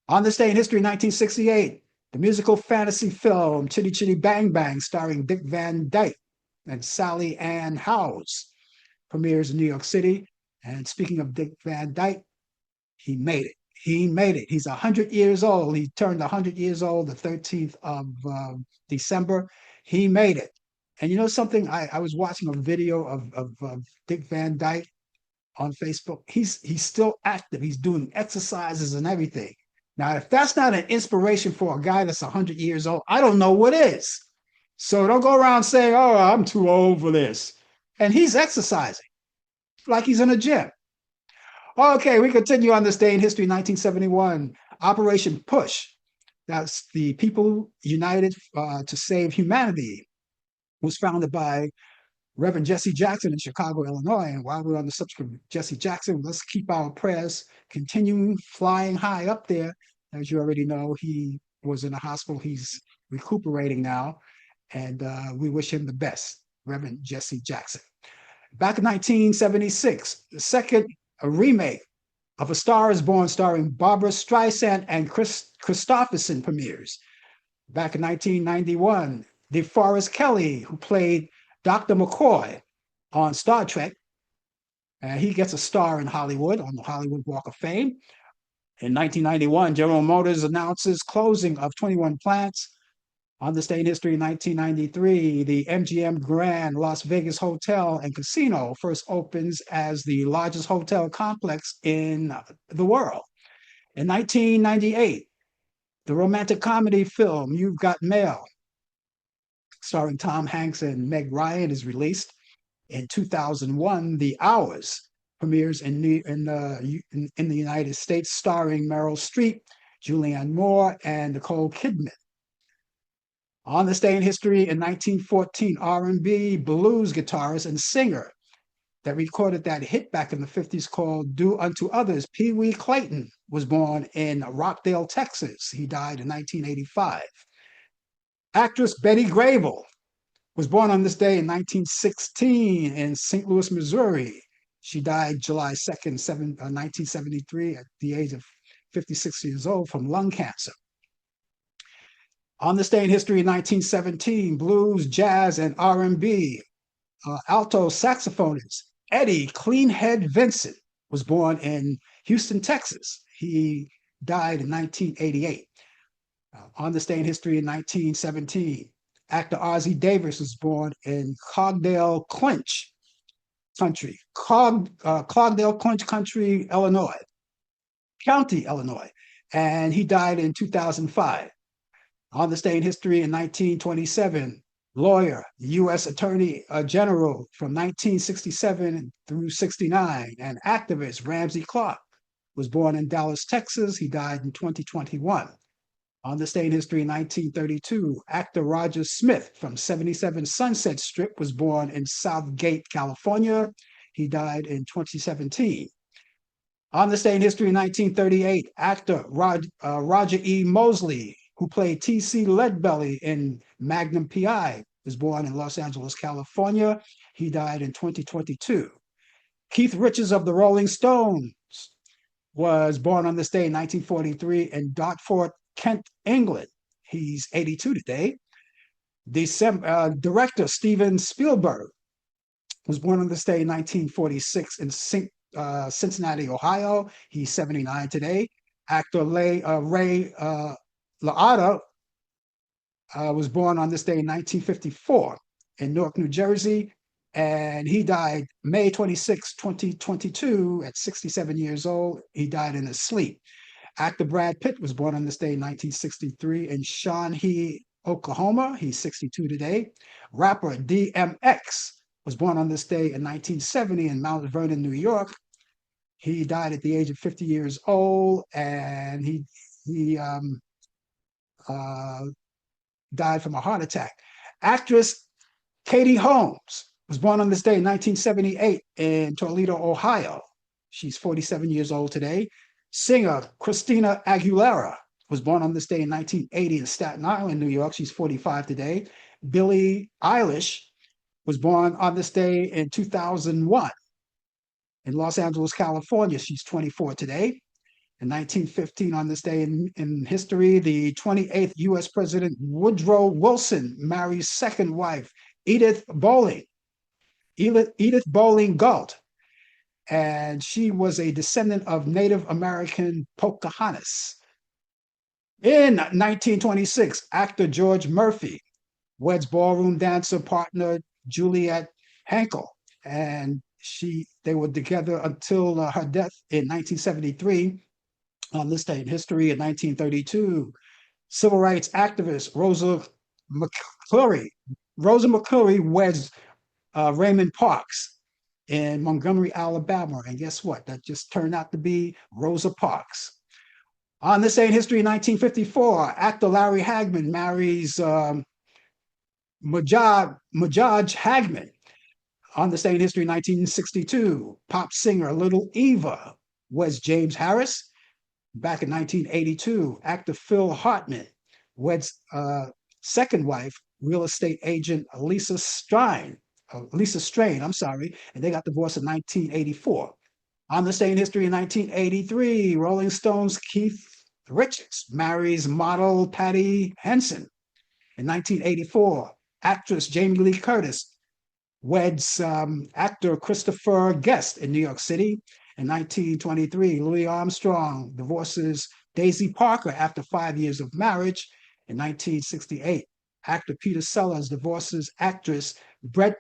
On this day in history, 1968, the musical fantasy film Chitty Chitty Bang Bang, starring Dick Van Dyke and Sally Ann Howes, premieres in New York City. And speaking of Dick Van Dyke, he made it. He made it. He's 100 years old. He turned 100 years old the 13th of December. He made it. And you know something? I was watching a video of Dick Van Dyke on Facebook. He's still active. He's doing exercises and everything. Now, if that's not an inspiration for a guy that's 100 years old, I don't know what is. So don't go around saying, oh, I'm too old for this. And he's exercising like he's in a gym. Okay, we continue on this day in history, 1971, Operation Push. That's the People United to Save Humanity, was founded by Reverend Jesse Jackson in Chicago, Illinois. And while we're on the subject of Jesse Jackson, let's keep our prayers continuing flying high up there. As you already know, he was in a hospital. He's recuperating now, and we wish him the best, Reverend Jesse Jackson. Back in 1976, the second remake of A Star is Born, starring Barbara Streisand and Chris Christopherson, premieres. Back in 1991, DeForest Kelley, who played Dr. McCoy on Star Trek, he gets a star in Hollywood on the Hollywood Walk of Fame. In 1991, General Motors announces closing of 21 plants. On this day in history, 1993, the MGM Grand Las Vegas Hotel and Casino first opens as the largest hotel complex in the world. In 1998, the romantic comedy film You've Got Mail, starring Tom Hanks and Meg Ryan, is released. In 2001, The Hours premieres in the United States, starring Meryl Streep, Julianne Moore, and Nicole Kidman. On this day in history, in 1914, R&B blues guitarist and singer that recorded that hit back in the 50s called Do Unto Others, Pee Wee Clayton, was born in Rockdale, Texas. He died in 1985. Actress Betty Grable was born on this day in 1916 in St. Louis, Missouri. She died July 2nd, 1973 at the age of 56 years old from lung cancer. On this day in history, in 1917, blues, jazz, and R&B alto saxophonist Eddie Cleanhead Vincent was born in Houston, Texas. He died in 1988. On this day in history in 1917, actor Ozzie Davis was born in Cogdale Clinch Country, Cogdale Clinch Country, Illinois, County, Illinois, and he died in 2005. On this day in history in 1927, lawyer, U.S. Attorney General from 1967 through 69, and activist Ramsey Clark was born in Dallas, Texas. He died in 2021. On this day in history in 1932, actor Roger Smith from 77 Sunset Strip was born in Southgate, California. He died in 2017. On this day in history in 1938, actor Roger E. Mosley, who played T.C. Leadbelly in Magnum P.I., was born in Los Angeles, California. He died in 2022. Keith Richards of the Rolling Stones was born on this day in 1943 in Dartford, Kent, England. He's 82 today. Director Steven Spielberg was born on this day in 1946 in Cincinnati, Ohio. He's 79 today. Actor Ray Liotta was born on this day in 1954 in Newark, New Jersey, and he died May 26, 2022 at 67 years old. He died in his sleep. Actor Brad Pitt was born on this day in 1963 in Shawnee, Oklahoma. He's 62 today. Rapper DMX was born on this day in 1970 in Mount Vernon, New York. He died at the age of 50 years old, and he died from a heart attack. Actress Katie Holmes was born on this day in 1978 in Toledo, Ohio. She's 47 years old today. Singer Christina Aguilera was born on this day in 1980 in Staten Island, New York. She's 45 today. Billie Eilish was born on this day in 2001 in Los Angeles, California. She's 24 today. In 1915, on this day in history, the 28th U.S. President Woodrow Wilson marries second wife, Edith Bowling Galt, and she was a descendant of Native American Pocahontas. In 1926, actor George Murphy weds ballroom dancer partner Juliet Henkel, and they were together until her death in 1973. On this day in history, in 1932, civil rights activist Rosa McClure weds Raymond Parks in Montgomery, Alabama. And guess what? That just turned out to be Rosa Parks. On this day in history, in 1954, actor Larry Hagman marries Mujaj Hagman. On this day in history, 1962, pop singer Little Eva weds James Harris. Back in 1982, actor Phil Hartman weds second wife, real estate agent Lisa Strain, and they got divorced in 1984. On this day in history, in 1983, Rolling Stones' Keith Richards marries model Patty Henson. In 1984, actress Jamie Lee Curtis weds actor Christopher Guest in New York City. In 1923, Louis Armstrong divorces Daisy Parker after 5 years of marriage. In 1968, actor Peter Sellers divorces actress Brett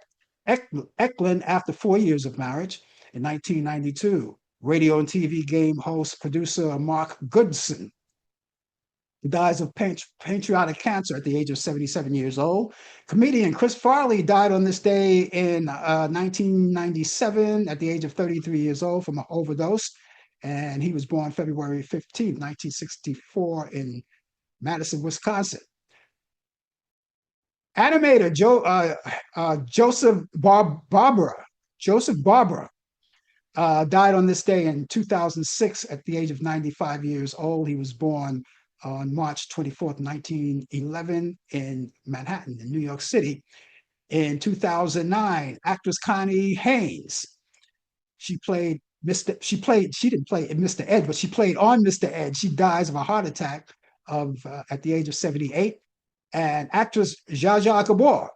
Eklund after 4 years of marriage. In 1992, radio and TV game host producer Mark Goodson dies of pancreatic cancer at the age of 77 years old. Comedian Chris Farley died on this day in 1997 at the age of 33 years old from an overdose. And he was born February 15, 1964 in Madison, Wisconsin. Animator Joseph Barbara died on this day in 2006 at the age of 95 years old. He was born on March 24th, 1911 in Manhattan, in New York City. In 2009, actress Connie Haynes, she didn't play Mr. Ed, but she played on Mr. Ed. She dies of a heart attack at the age of 78. And actress Zsa Zsa Gabor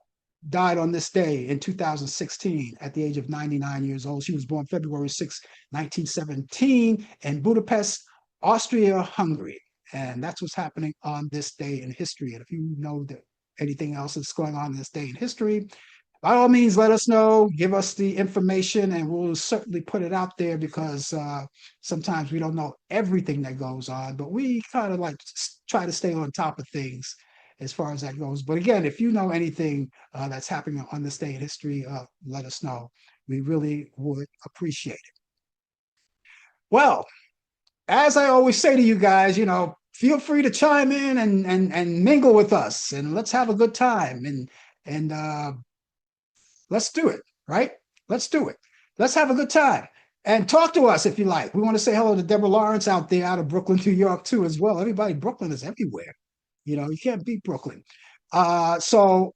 died on this day in 2016 at the age of 99 years old. She was born February 6, 1917 in Budapest, Austria-Hungary. And that's what's happening on this day in history. And if you know that anything else that's going on in this day in history, by all means, let us know, give us the information, and we'll certainly put it out there because sometimes we don't know everything that goes on, but we kind of like try to stay on top of things as far as that goes. But again, if you know anything that's happening on this day in history, let us know. We really would appreciate it. Well, as I always say to you guys, feel free to chime in and mingle with us, and let's have a good time, and let's do it, right? Let's do it. Let's have a good time. And talk to us if you like. We want to say hello to Deborah Lawrence out there out of Brooklyn, New York, too, as well. Everybody, Brooklyn is everywhere. You can't beat Brooklyn. So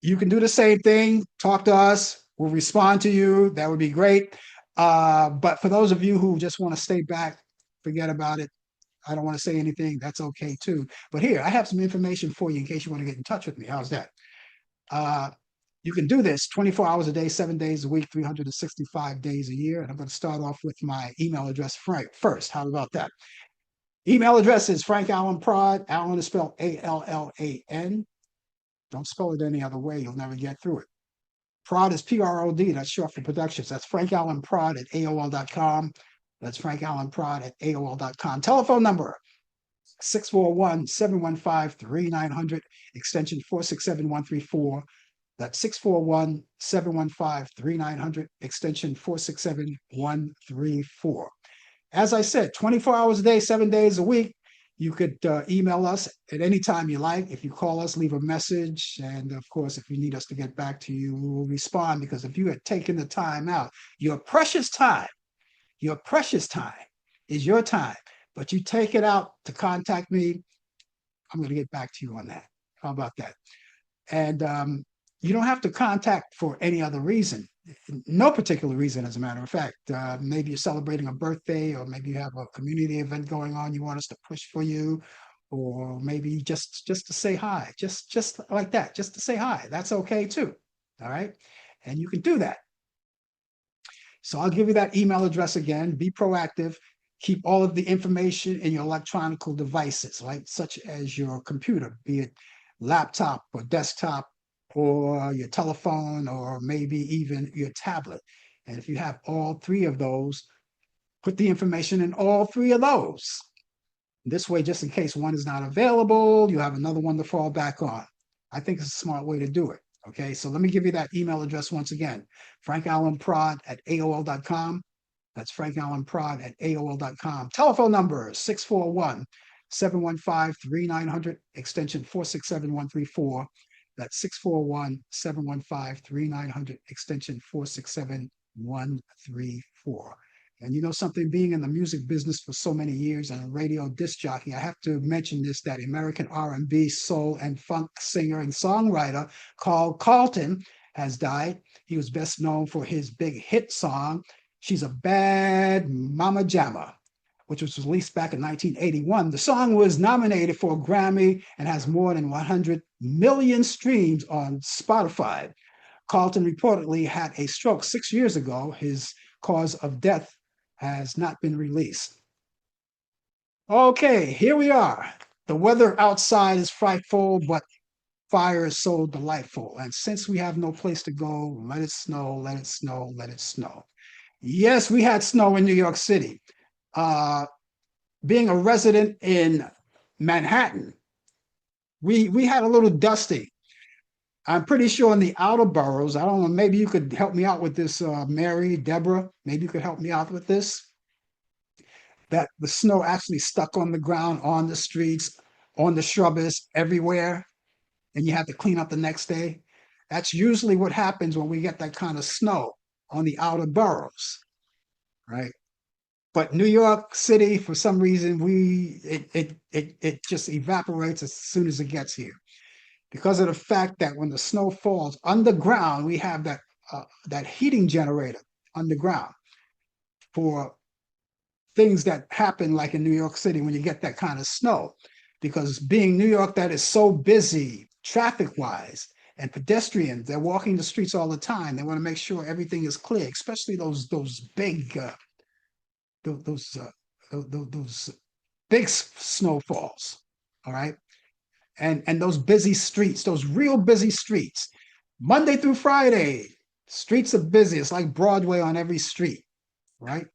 you can do the same thing. Talk to us. We'll respond to you. That would be great. But for those of you who just want to stay back, forget about it. I don't want to say anything. That's okay, too. But here, I have some information for you in case you want to get in touch with me. How's that? You can do this 24 hours a day, 7 days a week, 365 days a year. And I'm going to start off with my email address first. How about that? Email address is Frank Allan Prod. Allan is spelled Allan. Don't spell it any other way. You'll never get through it. Prod is Prod. That's short for Productions. That's Frank Allan Prod at AOL.com. That's Frank Allan Prod at AOL.com. Telephone number 641-715-3900, extension 467134. That's 641-715-3900, extension 467134. As I said, 24 hours a day, 7 days a week. You could email us at any time you like. If you call us, leave a message. And of course, if you need us to get back to you, we will respond, because if you had taken the time out, your precious time is your time, but you take it out to contact me, I'm going to get back to you on that. How about that? And you don't have to contact for any other reason. No particular reason, as a matter of fact. Maybe you're celebrating a birthday, or maybe you have a community event going on you want us to push for you, or maybe just to say hi, just like that, just to say hi. That's okay too. All right, and you can do that. So I'll give you that email address again. Be proactive. Keep all of the information in your electronic devices, right? Such as your computer, be it laptop or desktop, or your telephone, or maybe even your tablet. And if you have all three of those, put the information in all three of those. This way, just in case one is not available, you have another one to fall back on. I think it's a smart way to do it. Okay, so let me give you that email address once again. FrankAllanProd at AOL.com. That's FrankAllanProd at AOL.com. Telephone number 641-715-3900, extension 467134. That's 641-715-3900, extension 467-134. And you know something, being in the music business for so many years and a radio disc jockey, I have to mention this, that American R&B, soul, and funk singer and songwriter Carl Carlton has died. He was best known for his big hit song, She's a Bad Mama Jamma, which was released back in 1981. The song was nominated for a Grammy and has more than 100 million streams on Spotify. Carlton reportedly had a stroke 6 years ago. His cause of death has not been released. Okay, here we are. The weather outside is frightful, but fire is so delightful. And since we have no place to go, let it snow, let it snow, let it snow. Yes, we had snow in New York City. Being a resident in Manhattan, we had a little dusting. I'm pretty sure in the outer boroughs, I don't know, maybe you could help me out with this, Mary, Deborah, maybe you could help me out with this, that the snow actually stuck on the ground, on the streets, on the shrubs, everywhere, and you have to clean up the next day. That's usually what happens when we get that kind of snow on the outer boroughs, right? But New York City, for some reason, it just evaporates as soon as it gets here, because of the fact that when the snow falls underground, we have that heating generator underground for things that happen like in New York City when you get that kind of snow. Because being New York, that is so busy traffic-wise, and pedestrians, they're walking the streets all the time. They want to make sure everything is clear, especially those big big snowfalls. All right. And those busy streets, those real busy streets, Monday through Friday, streets are busy. It's like Broadway on every street, right?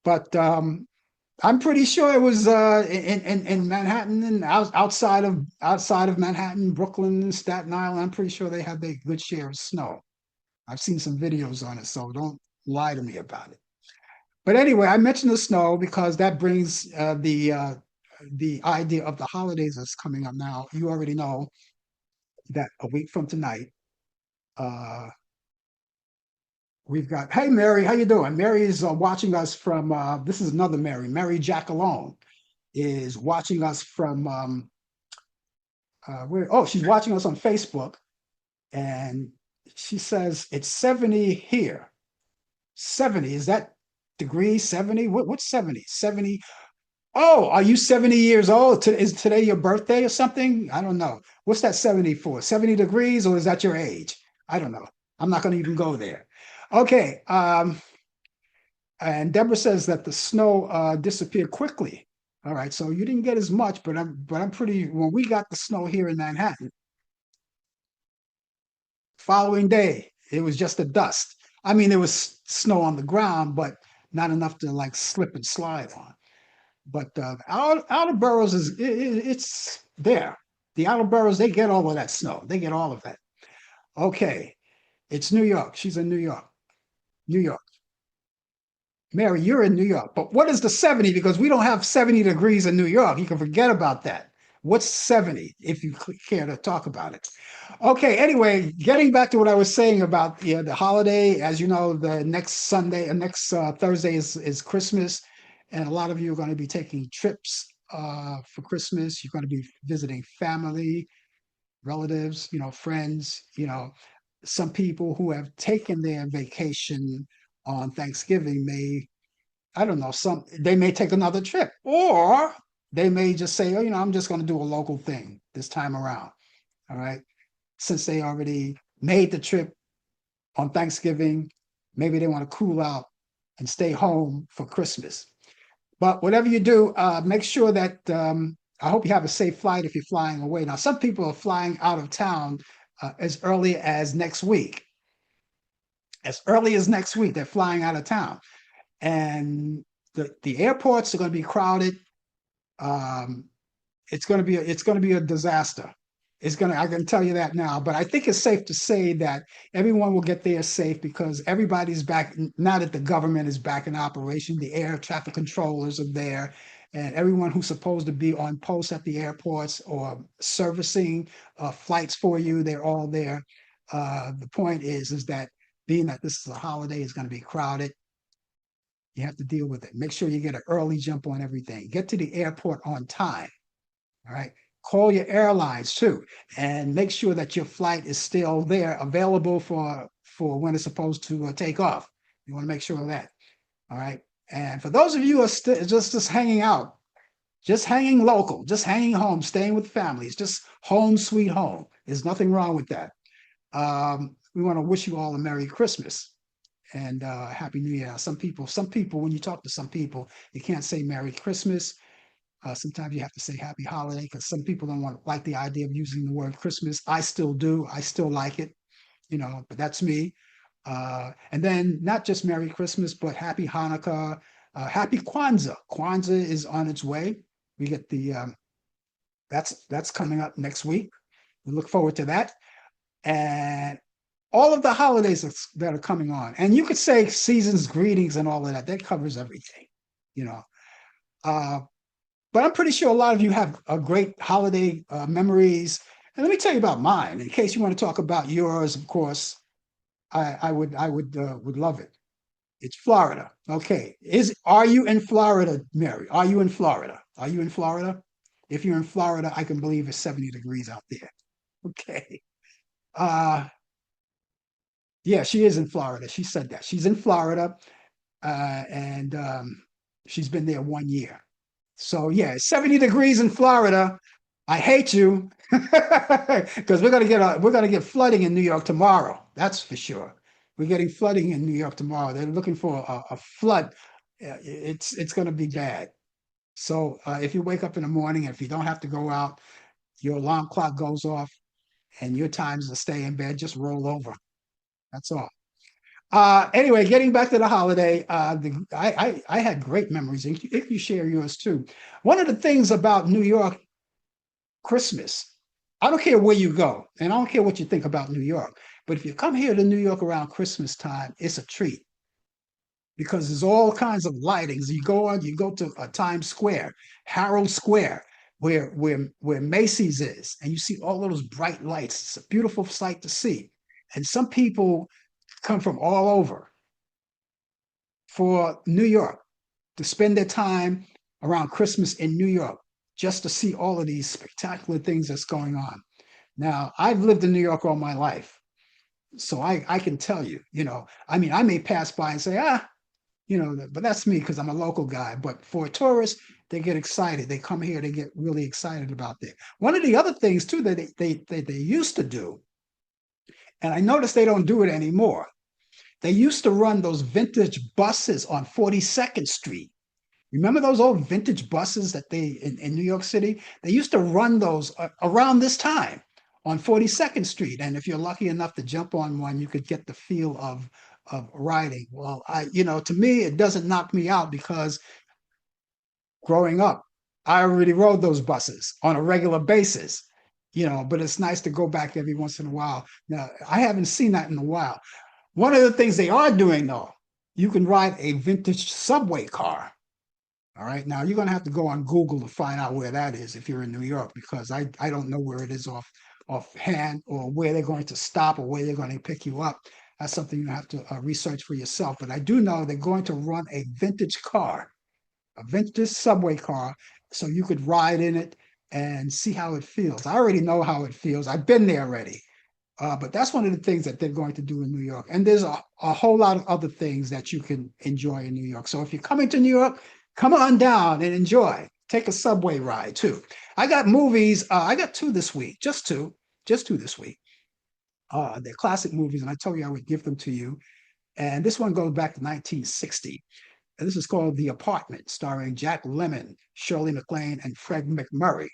But I'm pretty sure it was in Manhattan and outside of Manhattan, Brooklyn, and Staten Island. I'm pretty sure they had their good share of snow. I've seen some videos on it, so don't lie to me about it. But anyway, I mentioned the snow because that brings the idea of the holidays that's coming up now. You already know that a week from tonight, uh, we've got. Hey, Mary, how you doing? Mary is watching us from. This is another Mary. Mary Jack Alone is watching us from. Where? Oh, she's watching us on Facebook, and she says it's 70 here. 70, is that degrees? 70? What's 70? 70. Oh, are you 70 years old? Is today your birthday or something? I don't know. What's that 70 for? 70 degrees, or is that your age? I don't know. I'm not going to even go there. Okay. And Deborah says that the snow disappeared quickly. All right. So you didn't get as much, but I'm pretty, when we got the snow here in Manhattan, following day, it was just a dust. I mean, there was snow on the ground, but not enough to like slip and slide on. But outer boroughs it's there. The outer boroughs, they get all of that snow. They get all of that. Okay, it's New York. She's in New York. New York. Mary, you're in New York. But what is the 70? Because we don't have 70 degrees in New York. You can forget about that. What's 70 if you care to talk about it? Okay, anyway, getting back to what I was saying about the holiday, as you know, the next Sunday and next Thursday is Christmas. And a lot of you are going to be taking trips for Christmas. You're going to be visiting family, relatives, friends, some people who have taken their vacation on Thanksgiving may, I don't know, they may take another trip, or they may just say, oh, I'm just going to do a local thing this time around. All right. Since they already made the trip on Thanksgiving, maybe they want to cool out and stay home for Christmas. But whatever you do, make sure that I hope you have a safe flight if you're flying away. Now, some people are flying out of town as early as next week. As early as next week, they're flying out of town. And the airports are going to be crowded. It's going to be a disaster. I can tell you that now, but I think it's safe to say that everyone will get there safe because everybody's back. Now that the government is back in operation, the air traffic controllers are there, and everyone who's supposed to be on post at the airports or servicing flights for you, they're all there. The point is that being that this is a holiday, it's going to be crowded. You have to deal with it. Make sure you get an early jump on everything. Get to the airport on time. All right. Call your airlines too, and make sure that your flight is still there, available for when it's supposed to take off. You want to make sure of that. All right. And for those of you who are just hanging out, just hanging local, just hanging home, staying with families, just home sweet home. There's nothing wrong with that. We want to wish you all a Merry Christmas and Happy New Year. Some people, when you talk to some people, you can't say Merry Christmas. Sometimes you have to say Happy Holiday because some people don't like the idea of using the word Christmas. I still do. I still like it, but that's me. And then not just Merry Christmas, but Happy Hanukkah, Happy Kwanzaa. Kwanzaa is on its way. We get that's coming up next week. We look forward to that. And all of the holidays that are coming on. And you could say season's greetings and all of that. That covers everything, But I'm pretty sure a lot of you have a great holiday memories. And let me tell you about mine. In case you want to talk about yours, of course, I would love it. It's Florida. Okay. Are you in Florida, Mary? Are you in Florida? Are you in Florida? If you're in Florida, I can believe it's 70 degrees out there. Okay. Yeah, she is in Florida. She said that. She's in Florida, and she's been there 1 year. So yeah, 70 degrees in Florida. I hate you because we're gonna get flooding in New York tomorrow. That's for sure. We're getting flooding in New York tomorrow. They're looking for a flood. It's going to be bad. So if you wake up in the morning, if you don't have to go out, your alarm clock goes off, and your time is to stay in bed, just roll over. That's all. Anyway, getting back to the holiday, I had great memories, and if you share yours too. One of the things about New York Christmas, I don't care where you go, and I don't care what you think about New York, but if you come here to New York around Christmas time, it's a treat because there's all kinds of lightings. You go to Times Square, Herald Square, where Macy's is, and you see all those bright lights. It's a beautiful sight to see. And some people come from all over for New York to spend their time around Christmas in New York just to see all of these spectacular things that's going on. Now, I've lived in New York all my life, so I can tell you, I mean, I may pass by and say, but that's me because I'm a local guy. But for a tourist, they get excited. They come here, they get really excited about it. One of the other things too that they used to do, and I noticed they don't do it anymore. They used to run those vintage buses on 42nd Street. Remember those old vintage buses that in New York City? They used to run those around this time on 42nd Street. And if you're lucky enough to jump on one, you could get the feel of riding. Well, to me, it doesn't knock me out because growing up, I already rode those buses on a regular basis, but it's nice to go back every once in a while. Now, I haven't seen that in a while. One of the things they are doing, though, you can ride a vintage subway car. All right. Now you're going to have to go on Google to find out where that is if you're in New York, because I don't know where it is offhand or where they're going to stop or where they're going to pick you up. That's something you have to research for yourself. But I do know they're going to run a vintage car, a vintage subway car, so you could ride in it and see how it feels. I already know how it feels. I've been there already. But that's one of the things that they're going to do in New York. And there's a whole lot of other things that you can enjoy in New York. So if you're coming to New York, come on down and enjoy. Take a subway ride too. I got movies. I got two this week, just two this week. They're classic movies, and I told you I would give them to you. And this one goes back to 1960. And this is called The Apartment, starring Jack Lemmon, Shirley MacLaine, and Fred MacMurray.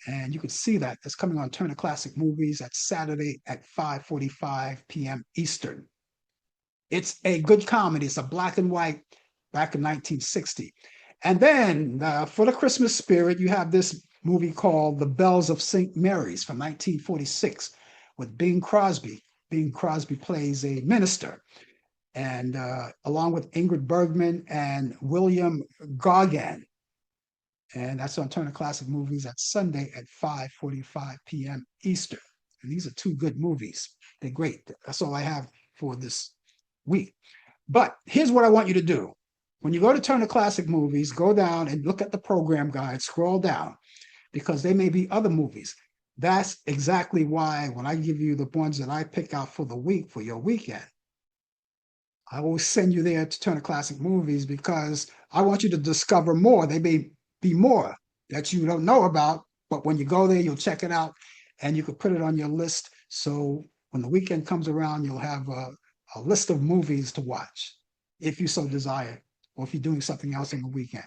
And you can see that it's coming on Turner Classic Movies at Saturday at 5:45 p.m. Eastern. It's a good comedy. It's a black and white back in 1960. And then for the Christmas spirit, you have this movie called The Bells of St. Mary's from 1946 with Bing Crosby. Bing Crosby plays a minister, and along with Ingrid Bergman and William Gauguin. And that's on Turner Classic Movies at Sunday at 5:45 p.m. Eastern. And these are two good movies. They're great. That's all I have for this week. But here's what I want you to do. When you go to Turner Classic Movies, go down and look at the program guide, scroll down, because there may be other movies. That's exactly why when I give you the ones that I pick out for the week, for your weekend, I always send you there to Turner Classic Movies because I want you to discover more. They may be more that you don't know about, but when you go there, you'll check it out and you can put it on your list. So when the weekend comes around, you'll have a list of movies to watch if you so desire, or if you're doing something else on the weekend.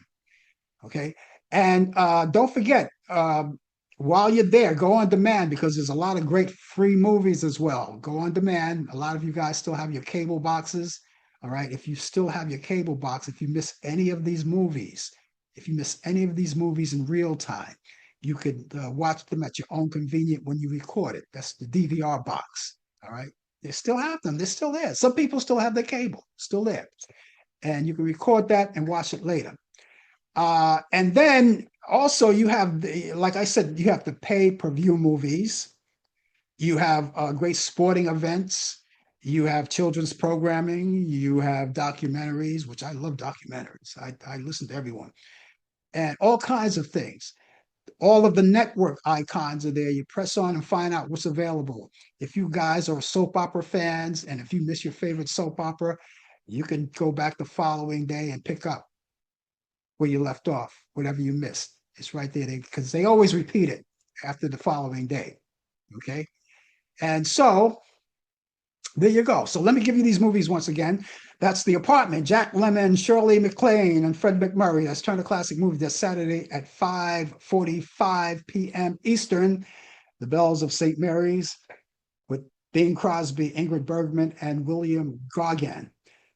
Okay. And don't forget, while you're there, go on demand because there's a lot of great free movies as well. Go on demand. A lot of you guys still have your cable boxes. All right. If you still have your cable box, if you miss any of these movies, in real time, you could watch them at your own convenience when you record it. That's the DVR box. All right. They still have them. They're still there. Some people still have their cable, still there. And you can record that and watch it later. And then also you have, like I said, you have the pay-per-view movies. You have great sporting events. You have children's programming. You have documentaries, which I love documentaries. I listen to everyone. And all kinds of things. All of the network icons are there. You press on and find out what's available. If you guys are soap opera fans, and if you miss your favorite soap opera, you can go back the following day and pick up where you left off, whatever you missed. It's right there because they always repeat it after the following day. Okay. And so there you go. So let me give you these movies once again. That's The Apartment. Jack Lemmon, Shirley MacLaine, and Fred McMurray. That's Turner Classic Movie this Saturday at 5:45 p.m. Eastern. The Bells of St. Mary's with Bing Crosby, Ingrid Bergman, and William Gauguin.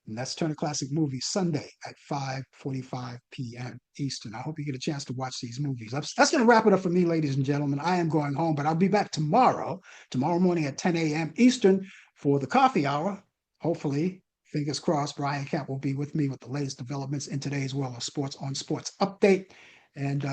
And that's Turner Classic Movies Sunday at 5:45 p.m. Eastern. I hope you get a chance to watch these movies. That's going to wrap it up for me, ladies and gentlemen. I am going home, but I'll be back tomorrow morning at 10 a.m. Eastern for the coffee hour. Hopefully, fingers crossed, Brian Camp will be with me with the latest developments in today's world of sports on Sports Update. And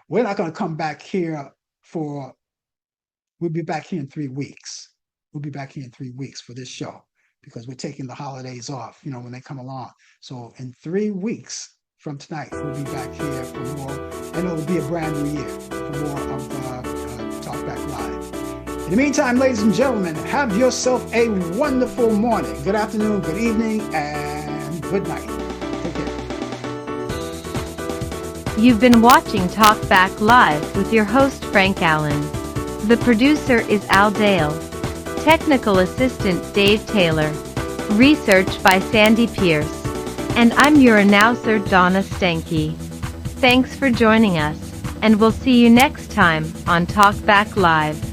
we're not going to come back here we'll be back here in 3 weeks. We'll be back here in 3 weeks for this show, because we're taking the holidays off, when they come along. So in 3 weeks from tonight, we'll be back here for more, and it'll be a brand new year for more of Talk Back Live. In the meantime, ladies and gentlemen, have yourself a wonderful morning, good afternoon, good evening, and good night. Take care. You've been watching Talk Back Live with your host Frank Allan. The producer is Al Dale. Technical assistant Dave Taylor. Research by Sandy Pierce. And I'm your announcer Donna Stenke. Thanks for joining us, and we'll see you next time on Talk Back Live.